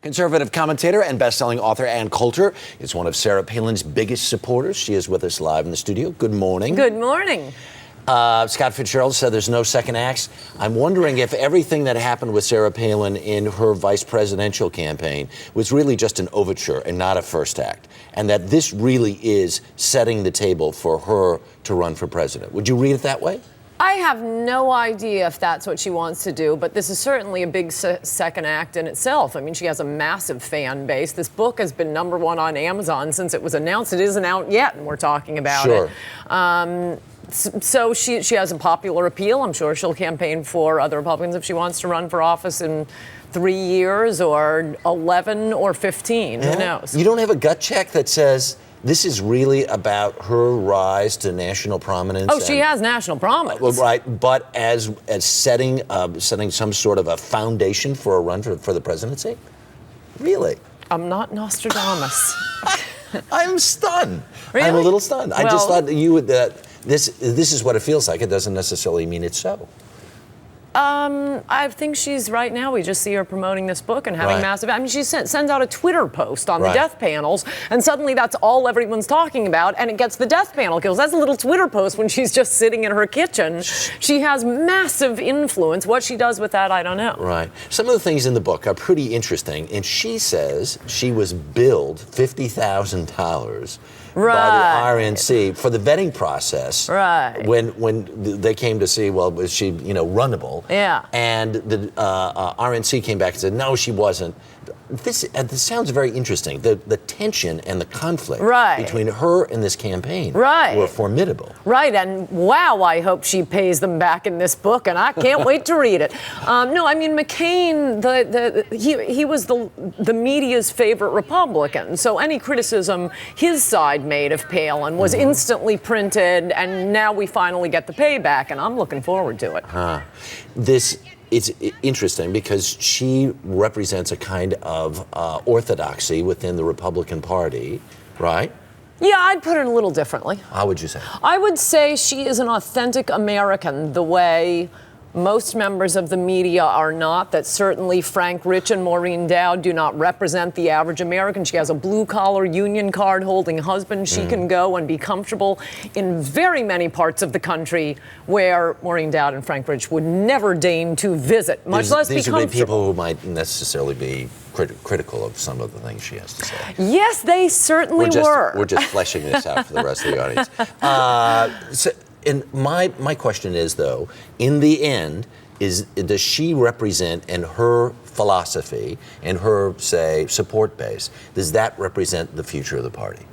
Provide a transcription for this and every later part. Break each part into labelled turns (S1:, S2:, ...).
S1: Conservative commentator and best-selling author Ann Coulter is one of Sarah Palin's biggest supporters. She is with us live in the studio. Good morning.
S2: Good morning.
S1: Scott Fitzgerald said there's no second acts. I'm wondering if everything that happened with Sarah Palin in her vice presidential campaign was really just an overture and not a first act, and that this really is setting the table for her to run for president. Would you read it that way?
S2: I have no idea if that's what she wants to do, but this is certainly a big second act in itself. I mean, she has a massive fan base. This book has been #1 on Amazon since it was announced. It isn't out yet, and we're talking about it. So she has a popular appeal. I'm sure she'll campaign for other Republicans if she wants to run for office in 3 years or 11 or 15. Who knows?
S1: You don't have a gut check that says this is really about her rise to national prominence?
S2: Oh, she has national prominence.
S1: Right, but as setting some sort of a foundation for a run for the presidency? Really?
S2: I'm not Nostradamus.
S1: I'm stunned.
S2: Really?
S1: I'm a little stunned. I just thought that you would, this is what it feels like. It doesn't necessarily mean it's so.
S2: I think she's right now. We just see her promoting this book and having massive. I mean, she sends out a Twitter post on the death panels, and suddenly that's all everyone's talking about, and it gets the death panel kills. That's a little Twitter post when she's just sitting in her kitchen. She has massive influence. What she does with that, I don't know.
S1: Right. Some of the things in the book are pretty interesting, and she says she was billed $50,000. By the RNC for the vetting process.
S2: Right.
S1: When they came to see, well, was she, runnable?
S2: Yeah.
S1: And the RNC came back and said, no, she wasn't. This sounds very interesting. The tension and the conflict between her and this campaign were formidable.
S2: Right, and wow, I hope she pays them back in this book, and I can't wait to read it. No, I mean, McCain, he was the media's favorite Republican, so any criticism his side made of Palin was instantly printed, and now we finally get the payback, and I'm looking forward to it.
S1: It's interesting because she represents a kind of orthodoxy within the Republican Party, right?
S2: Yeah, I'd put it a little differently.
S1: How would you say?
S2: I would say she is an authentic American, the way most members of the media are not. That certainly Frank Rich and Maureen Dowd do not represent the average American. She has a blue-collar union card-holding husband. She can go and be comfortable in very many parts of the country where Maureen Dowd and Frank Rich would never deign to visit, much less be comfortable.
S1: These would be people who might necessarily be critical of some of the things she has to say.
S2: Yes, they certainly were.
S1: We're just fleshing this out for the rest of the audience. And my question is, though, in the end, does she represent, and her philosophy and her, say, support base, does that represent the future of the party?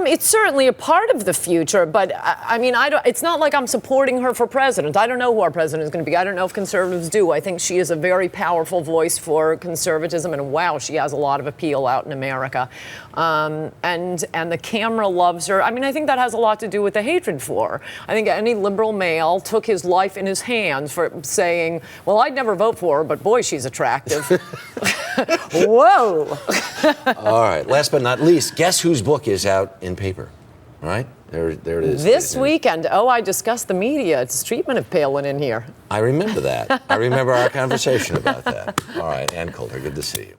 S2: It's certainly a part of the future, but I mean, it's not like I'm supporting her for president. I don't know who our president is going to be. I don't know if conservatives do. I think she is a very powerful voice for conservatism, and wow, she has a lot of appeal out in America. And the camera loves her. I mean, I think that has a lot to do with the hatred for her. I think any liberal male took his life in his hands for saying, well, I'd never vote for her, but boy, she's attractive. Whoa.
S1: All right, last but not least, guess whose book is out in paper? All right, there it is.
S2: This weekend. Oh, I discussed the media. It's treatment of Palin in here.
S1: I remember that. I remember our conversation about that. All right, Ann Coulter, good to see you.